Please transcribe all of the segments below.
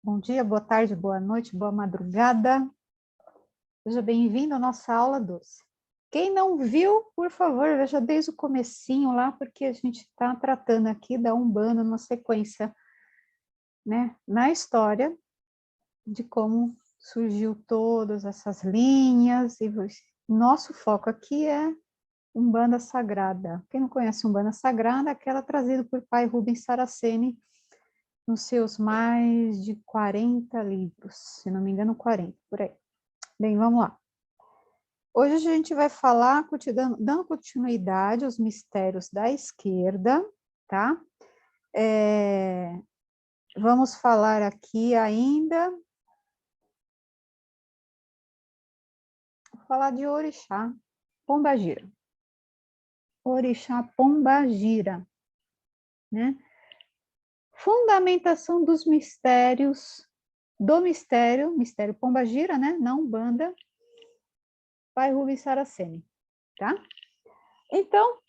Bom dia, boa tarde, boa noite, boa madrugada. Seja bem-vindo à nossa aula 12. Quem não viu, por favor, veja desde o comecinho lá, porque a gente está tratando aqui da Umbanda numa sequência, né, na história de como surgiu todas essas linhas, e nosso foco aqui é Umbanda Sagrada. Quem não conhece Umbanda Sagrada, é aquela trazida por pai Rubens Saraceni, nos seus mais de 40 livros, se não me engano, 40, por aí. Bem, vamos lá. Hoje a gente vai falar, dando continuidade aos mistérios da esquerda, tá? Vamos falar aqui ainda, vou falar de Orixá Pombagira. Orixá Pombagira, né? Fundamentação dos mistérios, do mistério Pombagira, né? Na Umbanda, pai Rubens Saraceni, tá? Então,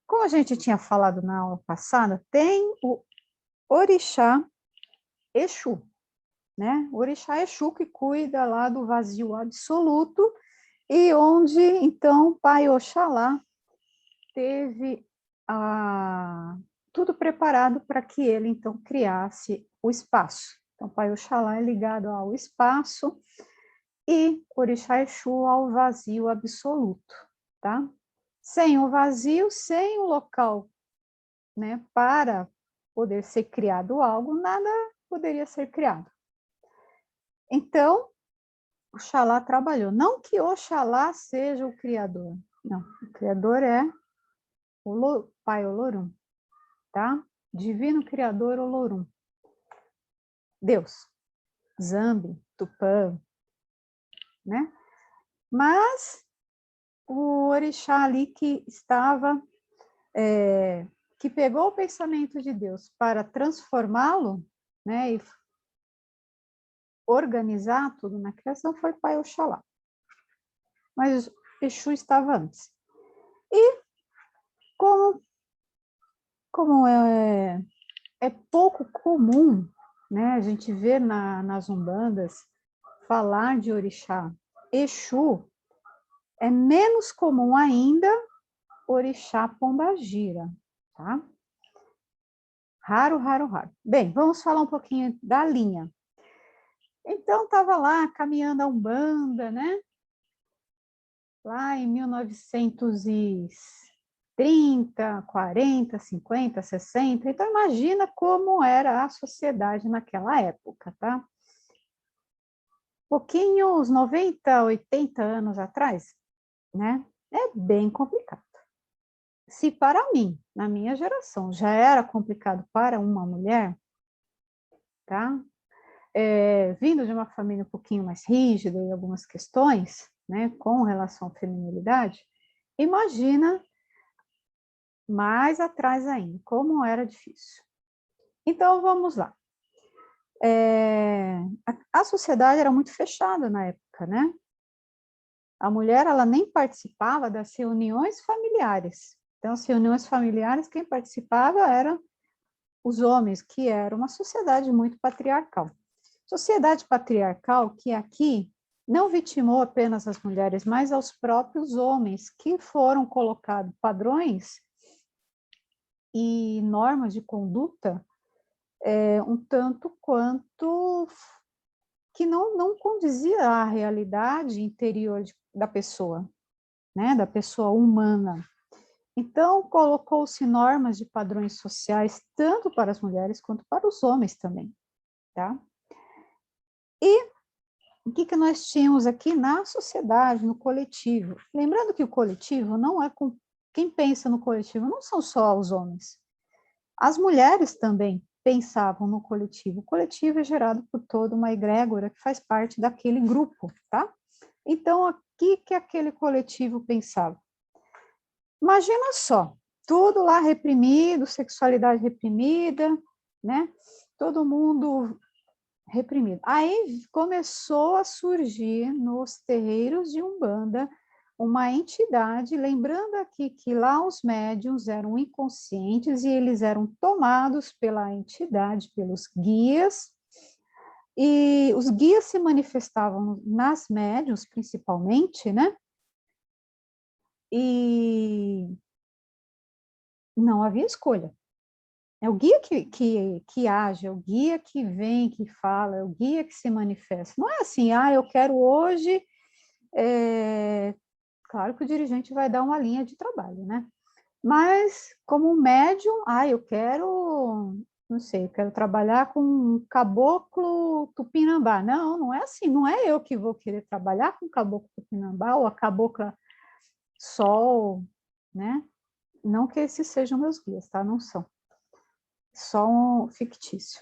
como a gente tinha falado na aula passada, tem o Orixá Exu, né? O Orixá Exu que cuida lá do vazio absoluto e onde, então, pai Oxalá teve tudo preparado para que ele, então, criasse o espaço. Então, pai Oxalá é ligado ao espaço e Orixá Exu ao vazio absoluto, tá? Sem o vazio, sem o local, né, para poder ser criado algo, nada poderia ser criado. Então, Oxalá trabalhou. Não que Oxalá seja o criador, não. O criador é o pai Olorum, tá? Divino criador Olorum. Deus. Zambi, Tupã, né? Mas o orixá ali que estava, que pegou o pensamento de Deus para transformá-lo, né, e organizar tudo na criação, foi pai Oxalá. Mas Exu estava antes. E como é pouco comum, né, a gente ver nas umbandas falar de orixá Exu, é menos comum ainda orixá Pombagira, tá? Raro, raro, raro. Bem, vamos falar um pouquinho da linha. Então, estava lá caminhando a Umbanda, né? Lá em 1930, 40, 50, 60. Então, imagina como era a sociedade naquela época, tá? Pouquinho, uns 90, 80 anos atrás, né? É bem complicado. Se para mim, na minha geração, já era complicado para uma mulher, tá? Vindo de uma família um pouquinho mais rígida em algumas questões, né, com relação à feminilidade, imagina mais atrás ainda, como era difícil. Então, vamos lá. A sociedade era muito fechada na época, né? A mulher, ela nem participava das reuniões familiares. Então, as reuniões familiares, quem participava eram os homens, que era uma sociedade muito patriarcal. Sociedade patriarcal que aqui não vitimou apenas as mulheres, mas aos próprios homens, que foram colocados padrões e normas de conduta um tanto quanto que não condizia à realidade interior da pessoa, né, da pessoa humana. Então, colocou-se normas de padrões sociais, tanto para as mulheres quanto para os homens também, tá? E o que nós tínhamos aqui na sociedade, no coletivo? Lembrando que o coletivo não é com... Quem pensa no coletivo não são só os homens. As mulheres também pensavam no coletivo. O coletivo é gerado por toda uma egrégora que faz parte daquele grupo, tá? Então, o que aquele coletivo pensava? Imagina só, tudo lá reprimido, sexualidade reprimida, né? Todo mundo reprimido. Aí começou a surgir nos terreiros de Umbanda uma entidade, lembrando aqui que lá os médiuns eram inconscientes e eles eram tomados pela entidade, pelos guias, e os guias se manifestavam nas médiuns, principalmente, né? E não havia escolha. É o guia que age, é o guia que vem, que fala, é o guia que se manifesta. Não é assim, eu quero hoje... Claro que o dirigente vai dar uma linha de trabalho, né? Mas, como médium, eu quero, não sei, eu quero trabalhar com um caboclo tupinambá. Não, não é assim, não é eu que vou querer trabalhar com caboclo tupinambá ou a cabocla sol, né? Não que esses sejam meus guias, tá? Não são. Só um fictício.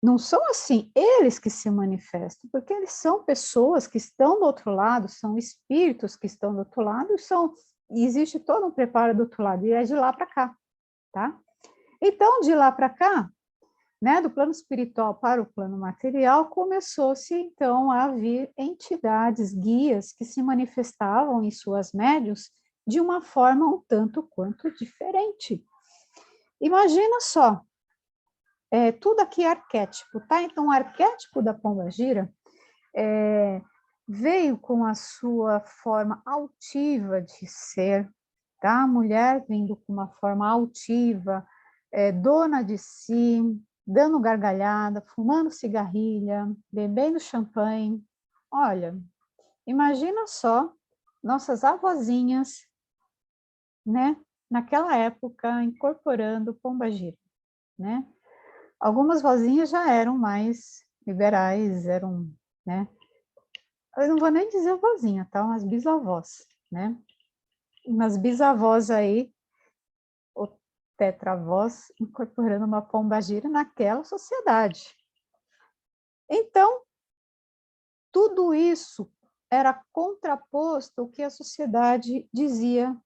Não são assim, eles que se manifestam, porque eles são pessoas que estão do outro lado, são espíritos que estão do outro lado, e existe todo um preparo do outro lado, e é de lá para cá, tá? Então, de lá para cá, né, do plano espiritual para o plano material, começou-se, então, a vir entidades, guias, que se manifestavam em suas médiuns de uma forma um tanto quanto diferente. Imagina só, tudo aqui é arquétipo, tá? Então, o arquétipo da pombagira veio com a sua forma altiva de ser, tá? A mulher vindo com uma forma altiva, dona de si, dando gargalhada, fumando cigarrilha, bebendo champanhe. Olha, imagina só nossas avózinhas, né? Naquela época, incorporando pombagira, né? Algumas vozinhas já eram mais liberais, eram, né? Eu não vou nem dizer vozinha, tá? Umas bisavós, né? Umas bisavós aí, ou tetravós, incorporando uma pombagira naquela sociedade. Então, tudo isso era contraposto ao que a sociedade dizia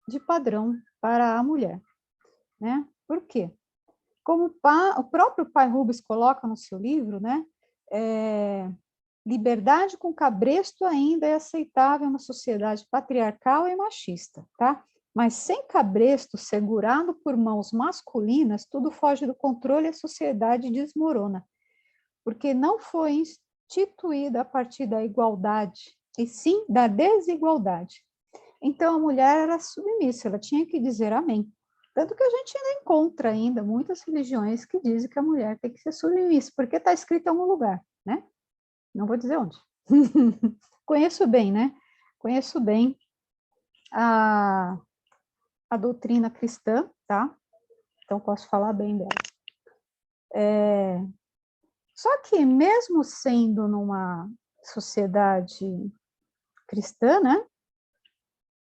de padrão para a mulher, né? Por quê? Como o próprio pai Rubens coloca no seu livro, né? Liberdade com cabresto ainda é aceitável numa sociedade patriarcal e machista, tá? Mas sem cabresto segurado por mãos masculinas, tudo foge do controle e a sociedade desmorona, porque não foi instituída a partir da igualdade, e sim da desigualdade. Então a mulher era submissa, ela tinha que dizer amém. Tanto que a gente ainda encontra ainda muitas religiões que dizem que a mulher tem que ser submissa, porque está escrito em algum lugar, né? Não vou dizer onde. Conheço bem, né? Conheço bem a doutrina cristã, tá? Então, posso falar bem dela. Só que, mesmo sendo numa sociedade cristã, né?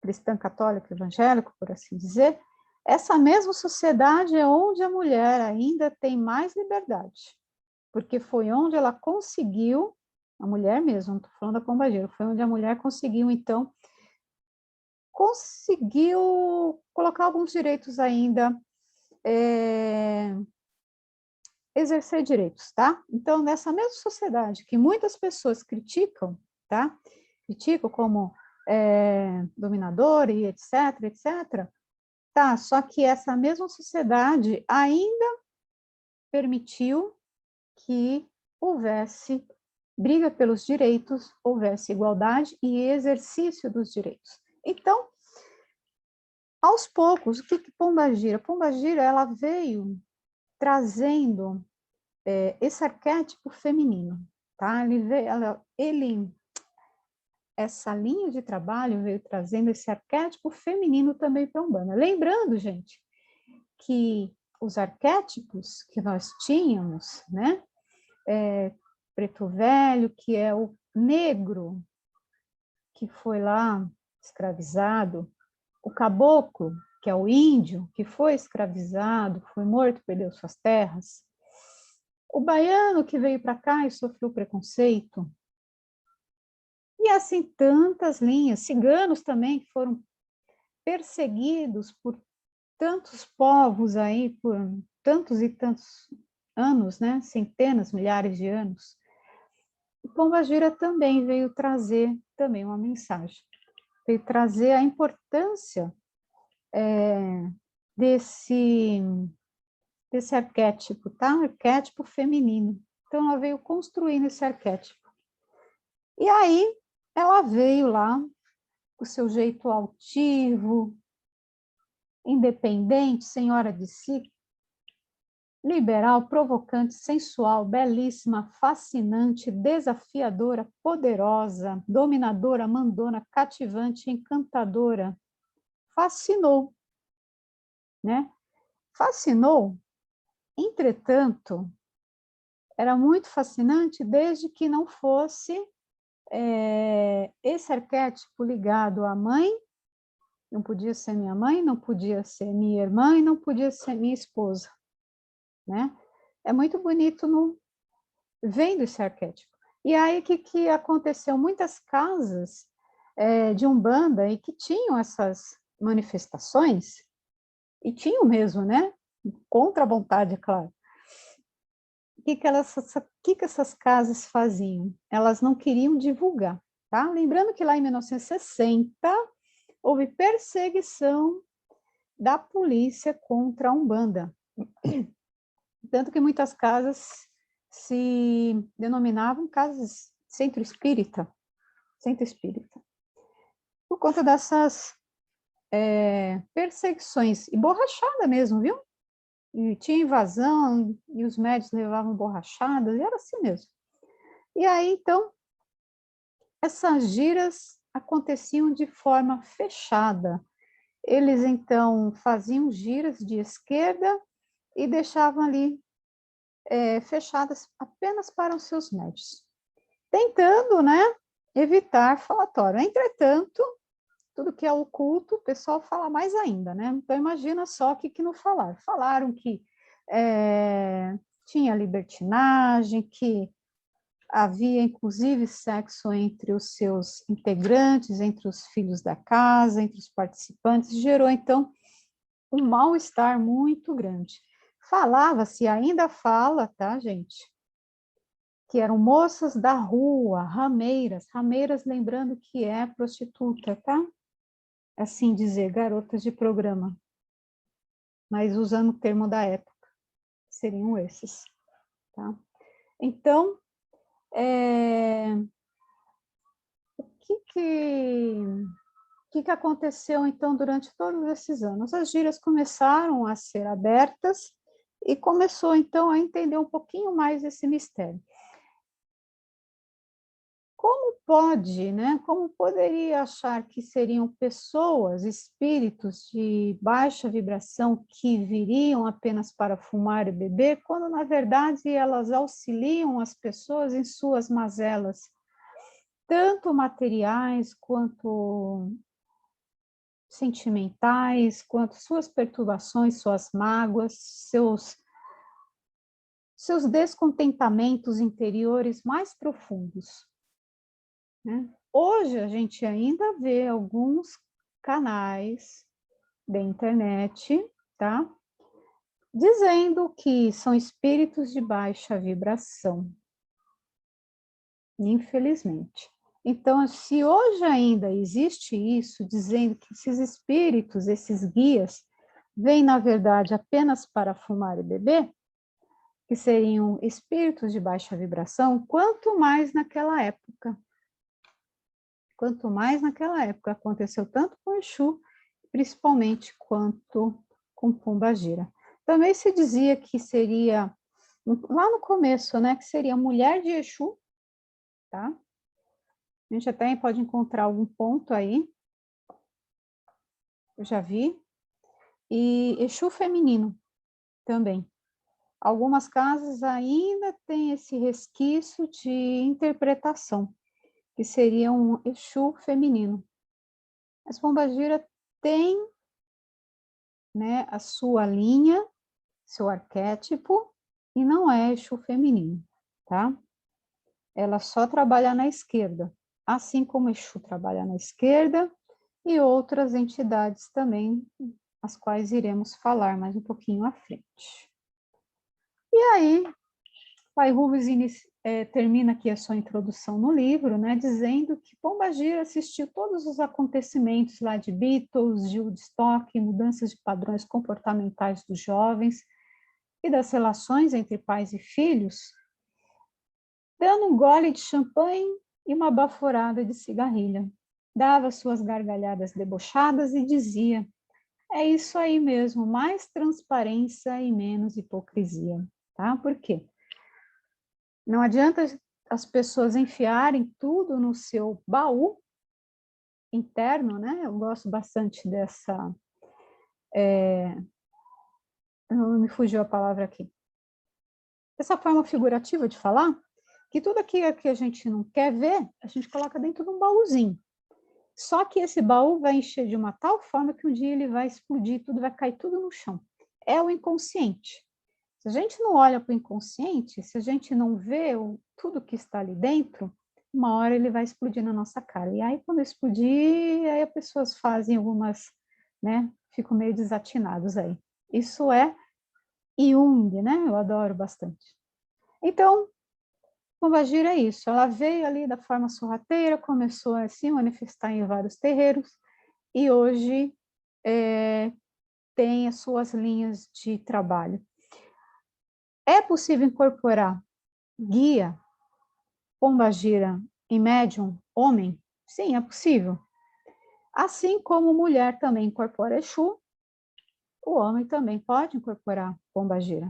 Cristã, católica, evangélica, por assim dizer, essa mesma sociedade é onde a mulher ainda tem mais liberdade, porque foi onde ela conseguiu, a mulher mesmo, não estou falando da pombagira, foi onde a mulher conseguiu, então, colocar alguns direitos ainda, exercer direitos, tá? Então, nessa mesma sociedade que muitas pessoas criticam, tá? Criticam como dominador e etc, etc, tá? Só que essa mesma sociedade ainda permitiu que houvesse briga pelos direitos, houvesse igualdade e exercício dos direitos. Então, aos poucos, o que Pombagira? Pombagira, ela veio trazendo esse arquétipo feminino, tá? Essa linha de trabalho veio trazendo esse arquétipo feminino também para a Umbanda. Lembrando, gente, que os arquétipos que nós tínhamos, né? Preto velho, que é o negro, que foi lá escravizado, o caboclo, que é o índio, que foi escravizado, foi morto, perdeu suas terras, o baiano que veio para cá e sofreu preconceito, e assim tantas linhas, ciganos também que foram perseguidos por tantos povos aí, por tantos e tantos anos, né? Centenas, milhares de anos. O Pombagira também veio trazer também uma mensagem, veio trazer a importância desse arquétipo, tá? Arquétipo feminino. Então, ela veio construindo esse arquétipo. E aí, ela veio lá, com o seu jeito altivo, independente, senhora de si, liberal, provocante, sensual, belíssima, fascinante, desafiadora, poderosa, dominadora, mandona, cativante, encantadora. Fascinou, né? Fascinou, entretanto, era muito fascinante desde que não fosse esse arquétipo ligado à mãe, não podia ser minha mãe, não podia ser minha irmã e não podia ser minha esposa, né? É muito bonito vendo esse arquétipo. E aí, o que aconteceu? Muitas casas de Umbanda e que tinham essas manifestações, e tinham mesmo, né? Contra a vontade, é claro. Que essas casas faziam? Elas não queriam divulgar, tá? Lembrando que lá em 1960 houve perseguição da polícia contra a Umbanda. Tanto que muitas casas se denominavam casas centro espírita, por conta dessas perseguições, e borrachada mesmo, viu? E tinha invasão, e os médicos levavam borrachadas, e era assim mesmo. E aí, então, essas giras aconteciam de forma fechada. Eles, então, faziam giras de esquerda e deixavam ali fechadas apenas para os seus médios, tentando, né, evitar falatório. Entretanto, tudo que é oculto, o pessoal fala mais ainda, né? Então, imagina só o que não falaram. Falaram que tinha libertinagem, que havia, inclusive, sexo entre os seus integrantes, entre os filhos da casa, entre os participantes, gerou, então, um mal-estar muito grande. Falava-se, ainda fala, tá, gente? Que eram moças da rua, rameiras, lembrando que é prostituta, tá? Assim dizer, garotas de programa, mas usando o termo da época, seriam esses, tá? Então, o que aconteceu, então, durante todos esses anos? As gírias começaram a ser abertas e começou, então, a entender um pouquinho mais esse mistério. Como pode, né? Como poderia achar que seriam pessoas, espíritos de baixa vibração que viriam apenas para fumar e beber, quando na verdade elas auxiliam as pessoas em suas mazelas, tanto materiais quanto sentimentais, quanto suas perturbações, suas mágoas, seus descontentamentos interiores mais profundos, né? Hoje a gente ainda vê alguns canais da internet, tá? Dizendo que são espíritos de baixa vibração, infelizmente. Então, se hoje ainda existe isso, dizendo que esses espíritos, esses guias, vêm, na verdade, apenas para fumar e beber, que seriam espíritos de baixa vibração, quanto mais naquela época. Quanto mais naquela época aconteceu tanto com Exu, principalmente quanto com Pombagira. Também se dizia que seria, lá no começo, né, que seria mulher de Exu, tá? A gente até pode encontrar algum ponto aí, eu já vi, e Exu feminino também. Algumas casas ainda têm esse resquício de interpretação, que seria um Exu feminino. Mas Pombagira tem, né, a sua linha, seu arquétipo, e não é Exu feminino, tá? Ela só trabalha na esquerda, assim como Exu trabalha na esquerda e outras entidades também, as quais iremos falar mais um pouquinho à frente. E aí, Pai Rubens termina aqui a sua introdução no livro, né, dizendo que Pombagira assistiu todos os acontecimentos lá de Beatles, de Woodstock, mudanças de padrões comportamentais dos jovens e das relações entre pais e filhos, dando um gole de champanhe e uma baforada de cigarrilha. Dava suas gargalhadas debochadas e dizia: é isso aí mesmo, mais transparência e menos hipocrisia, tá? Por quê? Não adianta as pessoas enfiarem tudo no seu baú interno, né? Eu gosto bastante dessa... não me fugiu a palavra aqui. Essa forma figurativa de falar, que tudo aquilo que a gente não quer ver, a gente coloca dentro de um baúzinho. Só que esse baú vai encher de uma tal forma que um dia ele vai explodir, tudo vai cair tudo no chão. É o inconsciente. Se a gente não olha para o inconsciente, se a gente não vê tudo que está ali dentro, uma hora ele vai explodir na nossa cara. E aí, quando explodir, aí as pessoas fazem algumas, né, ficam meio desatinados aí. Isso é Jung, né? Eu adoro bastante. Então, Pombagira é isso. Ela veio ali da forma sorrateira, começou a se manifestar em vários terreiros e hoje tem as suas linhas de trabalho. É possível incorporar guia Pombagira em médium homem? Sim, é possível. Assim como mulher também incorpora Exu, o homem também pode incorporar Pombagira.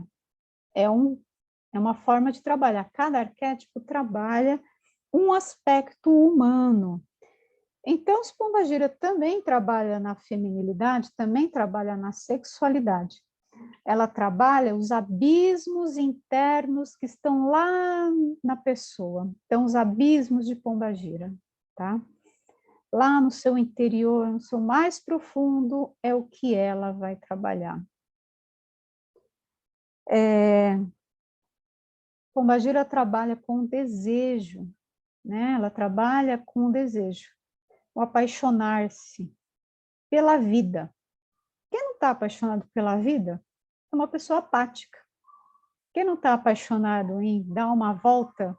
É uma forma de trabalhar. Cada arquétipo trabalha um aspecto humano. Então, se Pombagira também trabalha na feminilidade, também trabalha na sexualidade. Ela trabalha os abismos internos que estão lá na pessoa. Então, os abismos de Pombagira, tá? Lá no seu interior, no seu mais profundo, é o que ela vai trabalhar. Pombagira trabalha com desejo, né? Ela trabalha com o desejo, o apaixonar-se pela vida. Quem não está apaixonado pela vida é uma pessoa apática. Quem não está apaixonado em dar uma volta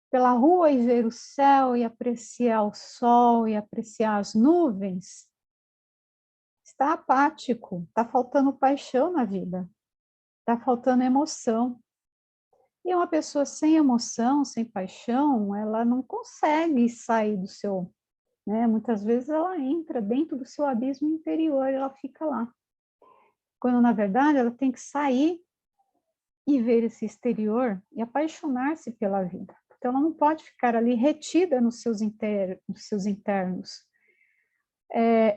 pela rua e ver o céu e apreciar o sol e apreciar as nuvens, está apático, está faltando paixão na vida, está faltando emoção. E uma pessoa sem emoção, sem paixão, ela não consegue sair do seu, né? Muitas vezes ela entra dentro do seu abismo interior, ela fica lá. Quando, na verdade, ela tem que sair e ver esse exterior e apaixonar-se pela vida. Então, ela não pode ficar ali retida nos seus internos.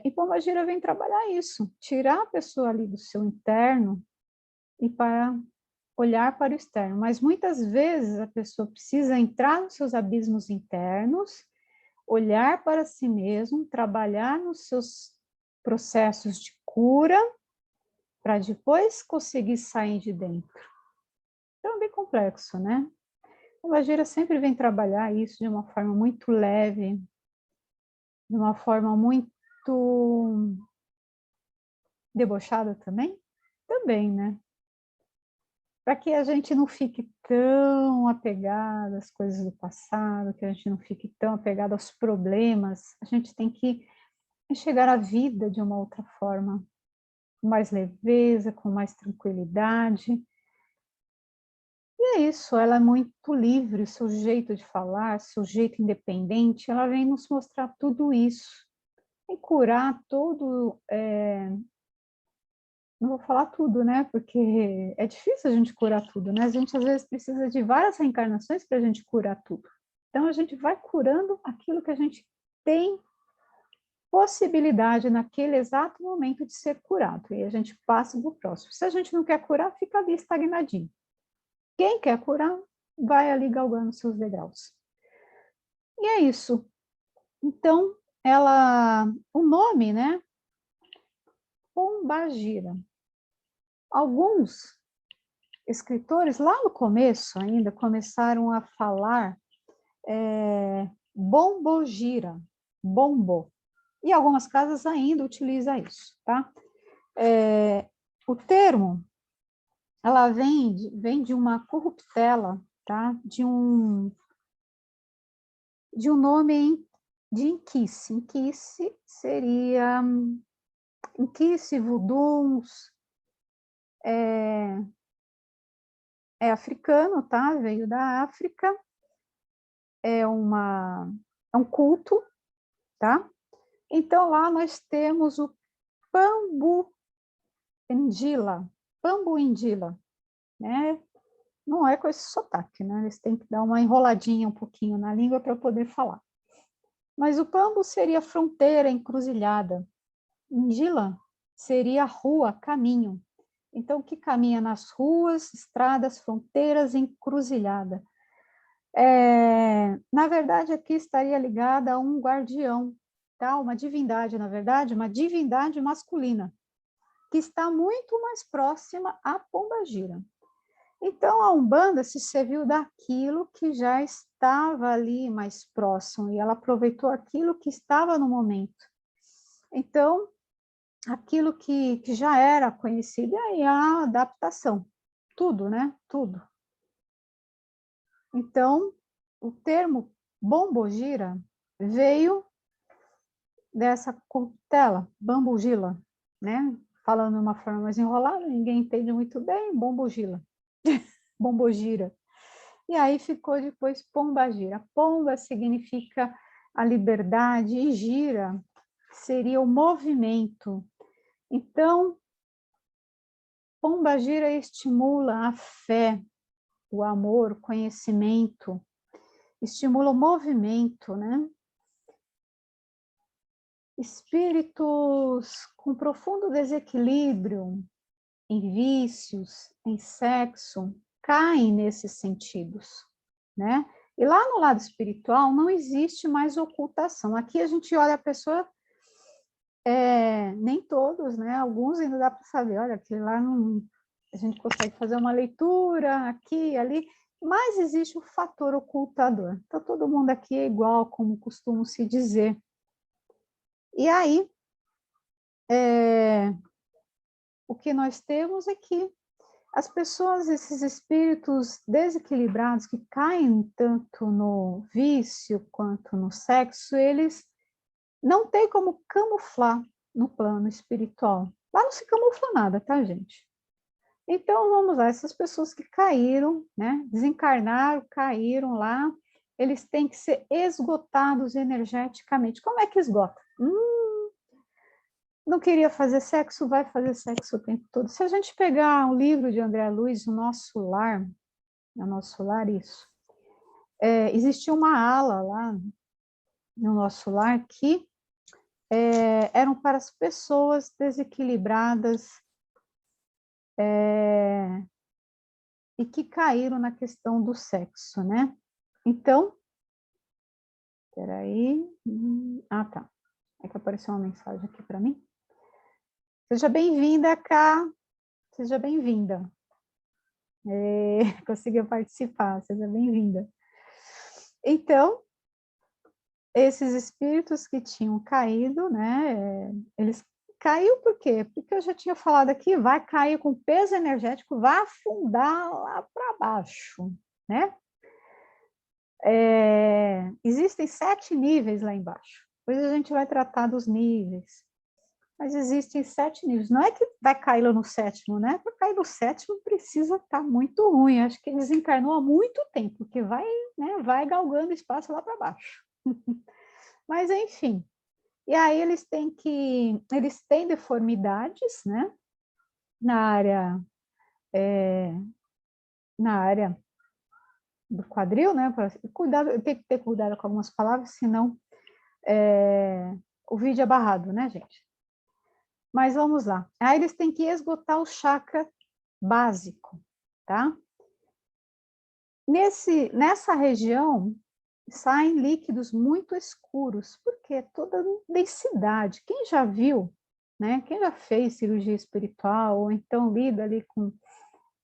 E Pombagira vem trabalhar isso, tirar a pessoa ali do seu interno e para olhar para o externo. Mas muitas vezes a pessoa precisa entrar nos seus abismos internos, olhar para si mesmo, trabalhar nos seus processos de cura, para depois conseguir sair de dentro. Então é bem complexo, né? Pombagira sempre vem trabalhar isso de uma forma muito leve, de uma forma muito debochada também? Também, né? Para que a gente não fique tão apegado às coisas do passado, que a gente não fique tão apegado aos problemas, a gente tem que enxergar a vida de uma outra forma, com mais leveza, com mais tranquilidade. E é isso, ela é muito livre, o seu jeito de falar, seu jeito independente, ela vem nos mostrar tudo isso, e curar todo... não vou falar tudo, né? Porque é difícil a gente curar tudo, né? A gente às vezes precisa de várias reencarnações para a gente curar tudo. Então a gente vai curando aquilo que a gente tem possibilidade naquele exato momento de ser curado. E a gente passa para o próximo. Se a gente não quer curar, fica ali estagnadinho. Quem quer curar, vai ali galgando seus degraus. E é isso. Então, o nome, né? Pombagira. Alguns escritores, lá no começo ainda, começaram a falar bombogira, bombo. E algumas casas ainda utilizam isso, tá? O termo ela vem de uma corruptela, tá? De um nome de Inquice. Inquice seria Inquice, Vuduns, é africano, tá? Veio da África, é um culto, tá? Então, lá nós temos o Pambu Indila, né? Não é com esse sotaque, né? Eles têm que dar uma enroladinha um pouquinho na língua para poder falar. Mas o Pambu seria fronteira, encruzilhada. Indila seria rua, caminho. Então, o que caminha nas ruas, estradas, fronteiras, encruzilhada. Na verdade, aqui estaria ligada a um guardião, tá? Uma divindade, na verdade, uma divindade masculina, que está muito mais próxima à Pombagira. Então, a Umbanda se serviu daquilo que já estava ali mais próximo, e ela aproveitou aquilo que estava no momento. Então, aquilo que já era conhecido, e aí a adaptação, tudo, né? Tudo. Então, o termo Bombogira veio dessa corruptela, bambugila, né? Falando de uma forma mais enrolada, ninguém entende muito bem, bombogila, bombogira. E aí ficou depois Pombagira. Pomba significa a liberdade e gira seria o movimento. Então, Pombagira estimula a fé, o amor, o conhecimento, estimula o movimento, né? Espíritos com profundo desequilíbrio em vícios, em sexo, caem nesses sentidos, né? E lá no lado espiritual não existe mais ocultação. Aqui a gente olha a pessoa, nem todos, né? Alguns ainda dá para saber, olha, que lá não, a gente consegue fazer uma leitura aqui, ali, mas existe o fator ocultador. Então todo mundo aqui é igual, como costuma se dizer. E aí, o que nós temos é que as pessoas, esses espíritos desequilibrados que caem tanto no vício quanto no sexo, eles não têm como camuflar no plano espiritual. Lá não se camufla nada, tá, gente? Então, vamos lá, essas pessoas que caíram, né, desencarnaram, caíram lá, eles têm que ser esgotados energeticamente. Como é que esgota? Não queria fazer sexo, vai fazer sexo o tempo todo. Se a gente pegar um livro de André Luiz, O Nosso Lar, isso. Existia uma ala lá no Nosso Lar que eram para as pessoas desequilibradas e que caíram na questão do sexo, né? Então, peraí. Tá. É que apareceu uma mensagem aqui para mim. Seja bem-vinda, Cá. Seja bem-vinda. Conseguiu participar, seja bem-vinda. Então, esses espíritos que tinham caído, né, eles caiu por quê? Porque eu já tinha falado aqui, vai cair com peso energético, vai afundar lá para baixo, né? Existem 7 níveis lá embaixo. Depois a gente vai tratar dos níveis. Mas existem 7 níveis. Não é que vai cair lá no 7º, né? Para cair no 7º precisa estar muito ruim. Acho que desencarnou há muito tempo, porque vai, né, vai galgando espaço lá para baixo. Mas, enfim. E aí eles têm deformidades, né? Na área do quadril, né? Cuidado, eu tenho que ter cuidado com algumas palavras, senão o vídeo é barrado, né, gente? Mas vamos lá. Aí eles têm que esgotar o chakra básico, tá? Nessa região saem líquidos muito escuros, porque toda densidade. Quem já viu, né? Quem já fez cirurgia espiritual ou então lida ali com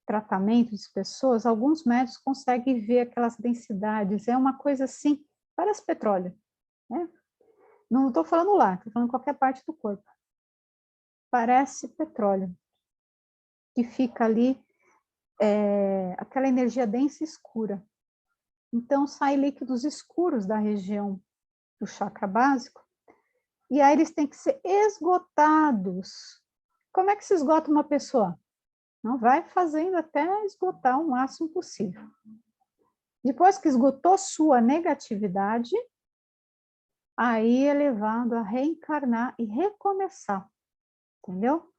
tratamento de pessoas, alguns médicos conseguem ver aquelas densidades. É uma coisa assim, parece petróleo, né? Não estou falando lá, estou falando qualquer parte do corpo. Parece petróleo que fica ali aquela energia densa e escura. Então, saem líquidos escuros da região do chakra básico, e aí eles têm que ser esgotados. Como é que se esgota uma pessoa? Não vai fazendo até esgotar o máximo possível. Depois que esgotou sua negatividade, aí é levado a reencarnar e recomeçar, entendeu?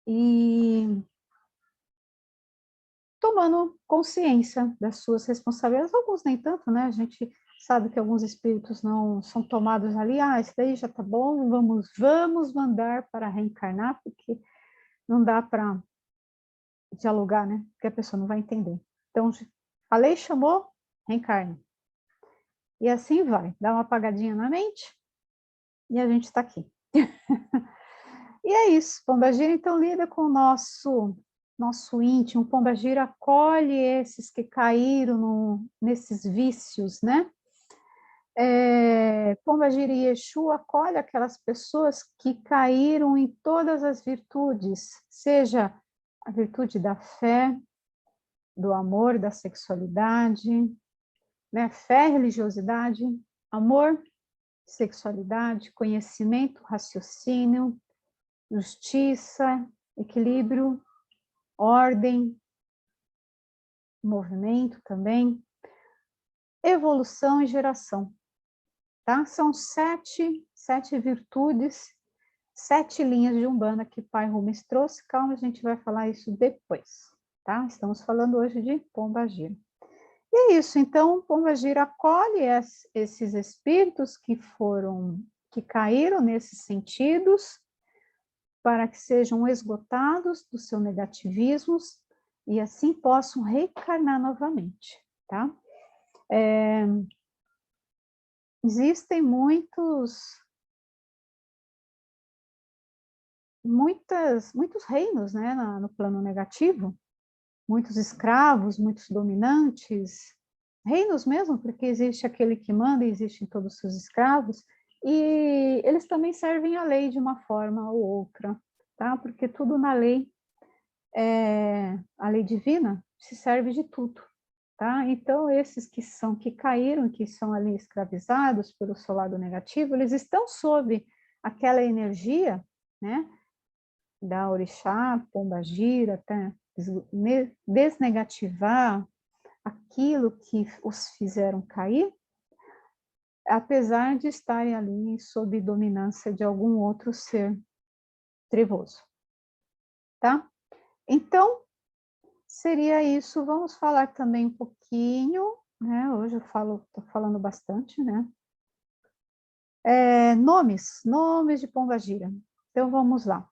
E tomando consciência das suas responsabilidades, alguns nem tanto, né? A gente sabe que alguns espíritos não são tomados ali, isso daí já tá bom, vamos mandar para reencarnar, porque não dá para dialogar, né? Porque a pessoa não vai entender. Então, a lei chamou, reencarne. E assim vai, dá uma apagadinha na mente e a gente está aqui. E é isso, Pombagira então lida com o nosso íntimo, Pombagira acolhe esses que caíram nesses vícios, né? Pombagira e Exu acolhe aquelas pessoas que caíram em todas as virtudes, seja a virtude da fé, do amor, da sexualidade, né? Fé, religiosidade, amor, sexualidade, conhecimento, raciocínio, justiça, equilíbrio, ordem, movimento também, evolução e geração, tá? São sete virtudes, 7 linhas de Umbanda que Pai Rubens trouxe. Calma, a gente vai falar isso depois, tá? Estamos falando hoje de Pombagira. E é isso, então, Pombagira acolhe esses espíritos que caíram nesses sentidos, para que sejam esgotados dos seus negativismos e assim possam reencarnar novamente, tá? Existem muitos reinos, né, no plano negativo, muitos escravos, muitos dominantes, reinos mesmo, porque existe aquele que manda e existem todos os seus escravos, e eles também servem a lei de uma forma ou outra, tá? Porque tudo na lei, a lei divina, se serve de tudo, tá? Então, esses que caíram, que são ali escravizados pelo seu lado negativo, eles estão sob aquela energia, né, da orixá, pombagira, até desnegativar aquilo que os fizeram cair, apesar de estarem ali sob dominância de algum outro ser trevoso, tá? Então, seria isso. Vamos falar também um pouquinho, né? Hoje eu estou falando bastante, né? Nomes de Pombagira. Então, vamos lá.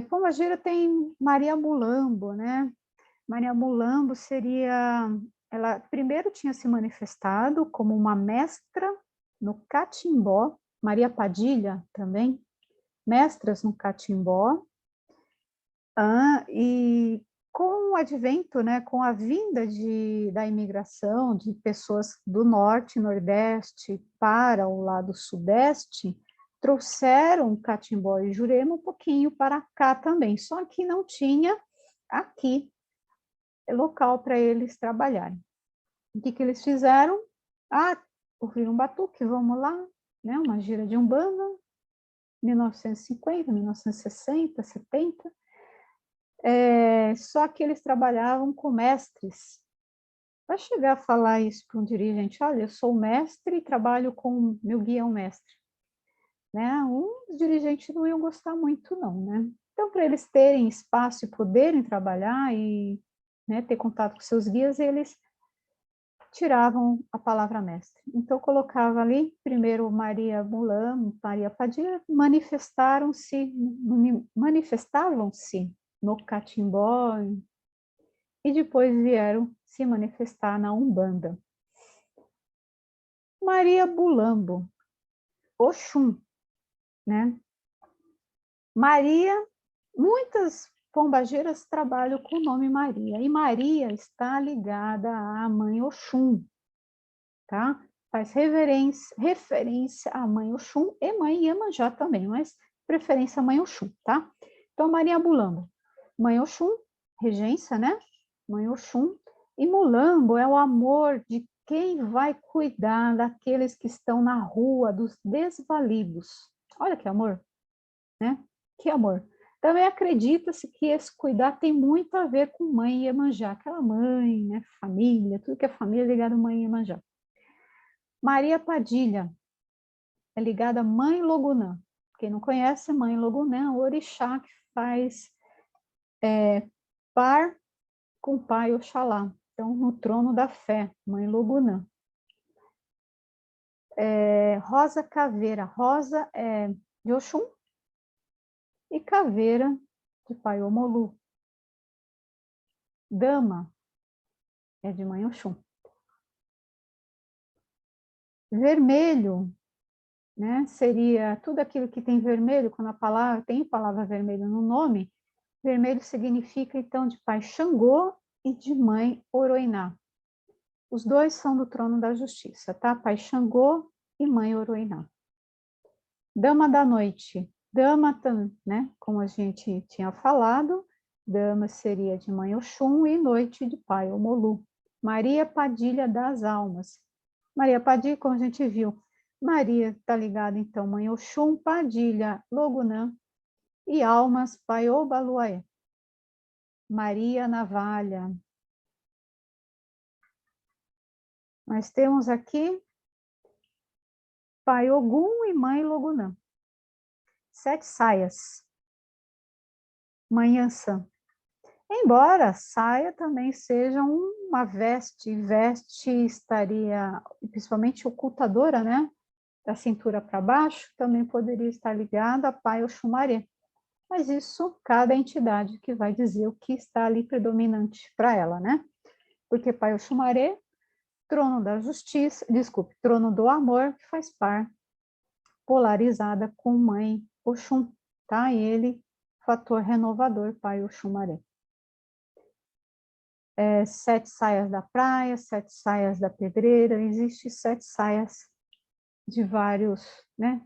Pombagira tem Maria Mulambo, né? Maria Mulambo ela primeiro tinha se manifestado como uma mestra no catimbó, Maria Padilha também, mestras no catimbó, e com o advento, né, com a vinda da imigração de pessoas do norte e nordeste para o lado sudeste, trouxeram catimbó e jurema um pouquinho para cá também, só que não tinha aqui local para eles trabalharem. O que eles fizeram? Ouviram um batuque, vamos lá, né? Uma gira de Umbanda, 1950, 1960, 70. Só que eles trabalhavam com mestres. Vai chegar a falar isso para um dirigente, olha, eu sou mestre e trabalho com meu guia é um mestre. Né? Os dirigentes não iam gostar muito, não, né? Então, para eles terem espaço e poderem trabalhar e, né, ter contato com seus guias, eles tiravam a palavra mestre. Então, colocava ali, primeiro Maria Mulam, Maria Padilha, manifestavam-se no catimbó e depois vieram se manifestar na Umbanda. Maria Bulambo, Oxum, né? Maria, muitas pombageiras trabalham com o nome Maria, e Maria está ligada à mãe Oxum, tá? Faz referência à mãe Oxum e mãe Iemanjá também, mas preferência à mãe Oxum, tá? Então, Maria Mulambo, Mãe Oxum, regência, né? Mãe Oxum. E Mulambo é o amor de quem vai cuidar daqueles que estão na rua, dos desvalidos. Olha que amor, né? Que amor. Também acredita-se que esse cuidar tem muito a ver com mãe Iemanjá, aquela mãe, né? Família, tudo que é família é ligado à mãe Iemanjá. Maria Padilha é ligada à mãe Logunã. Quem não conhece, mãe Logunã, o orixá que faz par com o pai Oxalá. Então, no trono da fé, mãe Logunã. Rosa Caveira. Rosa é de Oxum e Caveira de pai Omolu. Dama é de mãe Oxum. Vermelho, né, seria tudo aquilo que tem vermelho, quando a palavra tem palavra vermelho no nome, vermelho significa, então, de pai Xangô e de mãe Oroiná. Os dois são do trono da justiça, tá? Pai Xangô e mãe Oroiná. Dama da noite. Dama, né, como a gente tinha falado, dama seria de mãe Oxum e noite de pai Omolu. Maria Padilha das almas. Maria Padilha, como a gente viu, Maria está ligada, então, mãe Oxum, Padilha, Logunã e almas, pai Obaluaê. Maria Navalha. Nós temos aqui pai Ogum e mãe Logunã. 7 saias. Mãe Ançã. Embora saia também seja uma veste estaria, principalmente ocultadora, né? Da cintura para baixo, também poderia estar ligada a pai Oxumaré. Mas isso, cada entidade que vai dizer o que está ali predominante para ela, né? Porque pai Oxumaré, trono da justiça, desculpe, trono do amor, que faz par polarizada com mãe Oxum, tá? E ele, fator renovador, pai Oxumaré. 7 saias da praia, 7 saias da pedreira, existe 7 saias de vários, né,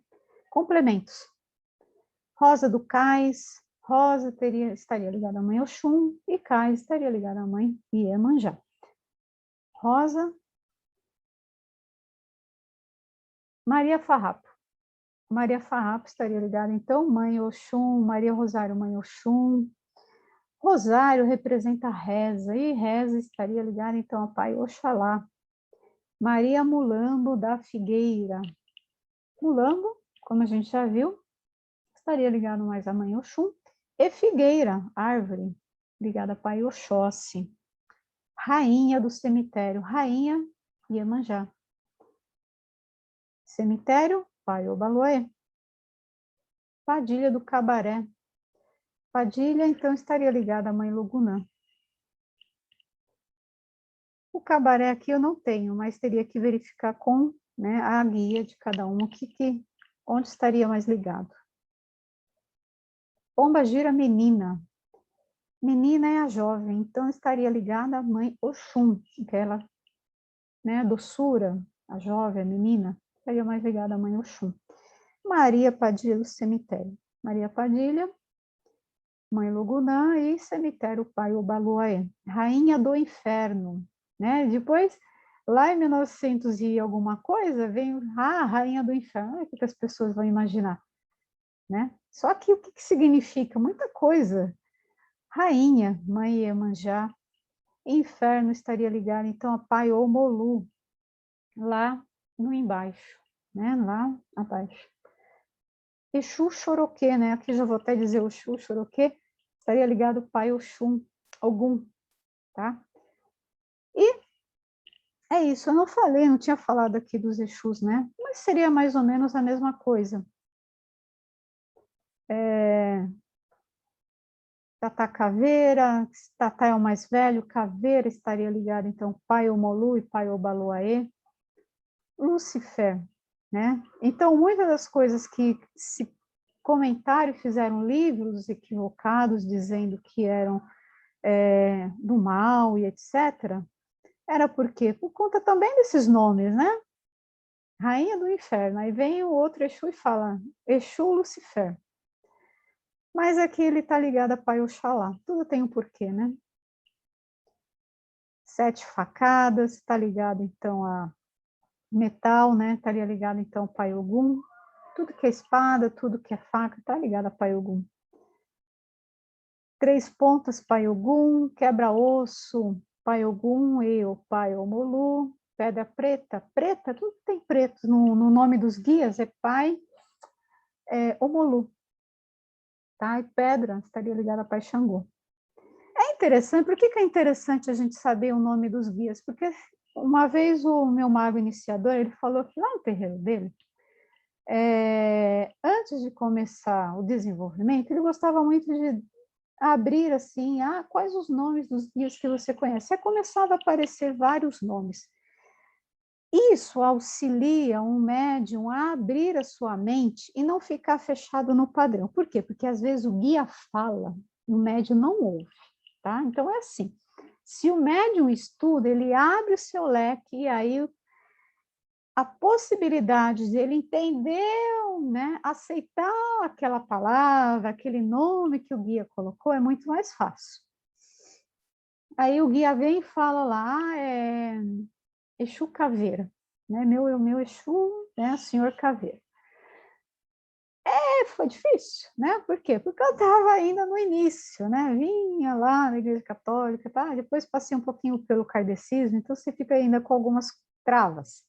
complementos. Rosa do Cais, Rosa estaria ligada à mãe Oxum e Cais estaria ligada à mãe Iemanjá. Rosa, Maria Farrapo. Maria Farrapo estaria ligada, então, mãe Oxum, Maria Rosário, mãe Oxum. Rosário representa a reza, e reza estaria ligada, então, a pai Oxalá. Maria Mulambo da Figueira. Mulambo, como a gente já viu, estaria ligado mais a mãe Oxum. E Figueira, árvore, ligada a pai Oxóssi. Rainha do cemitério, rainha Iemanjá. Cemitério, pai Obaluaê. Padilha do Cabaré. Padilha, então, estaria ligada à mãe Logunã. O cabaré aqui eu não tenho, mas teria que verificar com, né, a guia de cada um onde estaria mais ligado. Pomba gira menina. Menina é a jovem, então estaria ligada à mãe Oxum, aquela, né, doçura, a jovem, a menina, estaria mais ligada à mãe Oxum. Maria Padilha do cemitério. Maria Padilha, mãe Logunã e cemitério pai Obaluaê. Rainha do inferno, né? Depois, lá em 1900 e alguma coisa, vem a rainha do inferno. O que as pessoas vão imaginar, né? Só que o que significa? Muita coisa. Rainha, mãe Iemanjá, inferno estaria ligado, então, a pai Omolu, lá no embaixo, né? Lá abaixo. Exu Xoroquê, né? Aqui já vou até dizer o Exu Xoroquê, estaria ligado ao pai Oxum, Ogum, tá? E é isso, eu não falei, não tinha falado aqui dos Exus, né? Mas seria mais ou menos a mesma coisa. Tatá Caveira, Tatá é o mais velho, Caveira estaria ligado, então, pai Omolu e pai Obaluaê. Lúcifer, né? Então, muitas das coisas que se comentaram e fizeram livros equivocados, dizendo que eram do mal e etc., era por quê? Por conta também desses nomes, né? Rainha do Inferno. Aí vem o outro Exu e fala, Exu Lucifer. Mas aqui ele está ligado a Pai Oxalá. Tudo tem um porquê, né? 7 facadas, está ligado, então, a metal, né? Estaria ligado, então, ao Pai Ogum. Tudo que é espada, tudo que é faca, está ligado a Pai Ogum. 3 pontas, Pai Ogum. Quebra-osso, Pai Ogum. E o Pai Omolu. Pedra preta, preta, tudo tem preto no nome dos guias, é Pai Omolu. Tá? E pedra estaria ligada a Pai Xangô. É interessante, por que é interessante a gente saber o nome dos guias? Porque uma vez o meu mago iniciador, ele falou que lá no terreiro dele, antes de começar o desenvolvimento, ele gostava muito de abrir assim, quais os nomes dos guias que você conhece? Aí começava a aparecer vários nomes. Isso auxilia um médium a abrir a sua mente e não ficar fechado no padrão. Por quê? Porque às vezes o guia fala e o médium não ouve, tá? Então é assim, se o médium estuda, ele abre o seu leque e aí a possibilidade de ele entender, né, aceitar aquela palavra, aquele nome que o guia colocou é muito mais fácil. Aí o guia vem e fala lá, Exu Caveira, né? Meu Exu, né? Senhor Caveira. Foi difícil, né? Por quê? Porque eu estava ainda no início, né? Vinha lá na Igreja Católica, tá? Depois passei um pouquinho pelo kardecismo, então você fica ainda com algumas travas.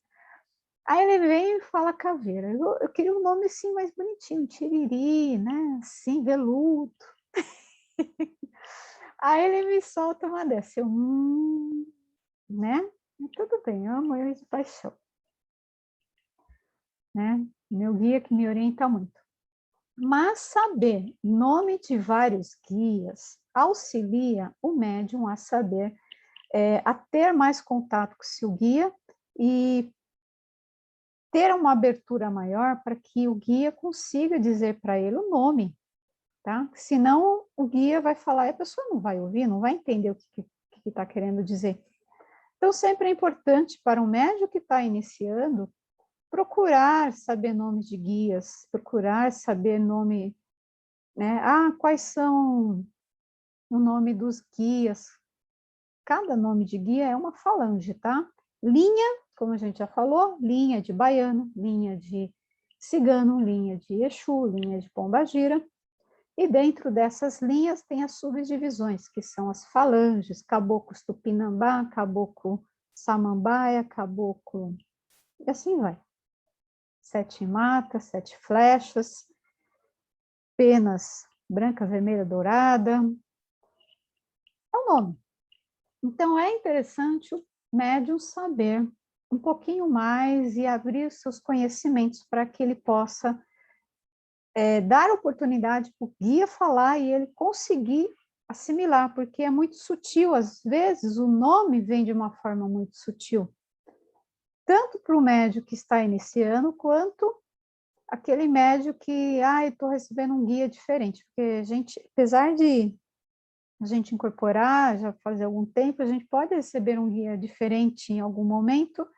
Aí ele vem e fala Caveira. Eu queria um nome assim mais bonitinho, Tiriri, né? Assim, veludo. Aí ele me solta uma dessa, né? Tudo bem, eu amo ele de paixão. Né? Meu guia que me orienta muito. Mas saber nome de vários guias auxilia o médium a saber, a ter mais contato com o seu guia e ter uma abertura maior para que o guia consiga dizer para ele o nome, tá? Senão o guia vai falar e a pessoa não vai ouvir, não vai entender o que está querendo dizer. Então, sempre é importante para um médium que está iniciando procurar saber nomes de guias, procurar saber nome, né? Quais são o nome dos guias? Cada nome de guia é uma falange, tá? Linha, como a gente já falou, linha de baiano, linha de cigano, linha de Exu, linha de pombagira. E dentro dessas linhas tem as subdivisões, que são as falanges, caboclo tupinambá, caboclo samambaia, caboclo... E assim vai. 7 matas, 7 flechas, penas branca, vermelha, dourada. É o nome. Então, é interessante o médium saber um pouquinho mais e abrir seus conhecimentos para que ele possa dar oportunidade para o guia falar e ele conseguir assimilar, porque é muito sutil. Às vezes, o nome vem de uma forma muito sutil, tanto para o médium que está iniciando, quanto aquele médium que, estou recebendo um guia diferente, porque a gente, apesar de a gente incorporar, já fazer algum tempo, a gente pode receber um guia diferente em algum momento,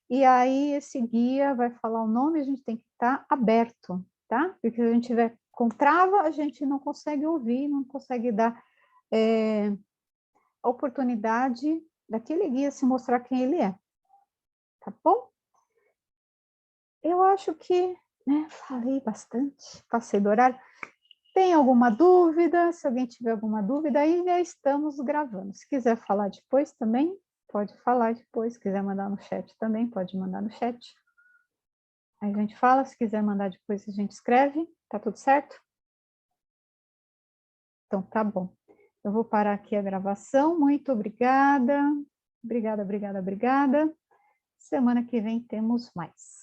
e aí esse guia vai falar o nome, a gente tem que estar aberto, tá? Porque se a gente tiver com trava, a gente não consegue ouvir, não consegue dar a oportunidade daquele guia se mostrar quem ele é, tá bom? Eu acho que, né, falei bastante, passei do horário. Tem alguma dúvida? Se alguém tiver alguma dúvida, aí já estamos gravando. Se quiser falar depois também, pode falar depois. Se quiser mandar no chat também, pode mandar no chat. Aí a gente fala, se quiser mandar depois, a gente escreve. Tá tudo certo? Então, tá bom. Eu vou parar aqui a gravação. Muito obrigada. Obrigada, obrigada, obrigada. Semana que vem temos mais.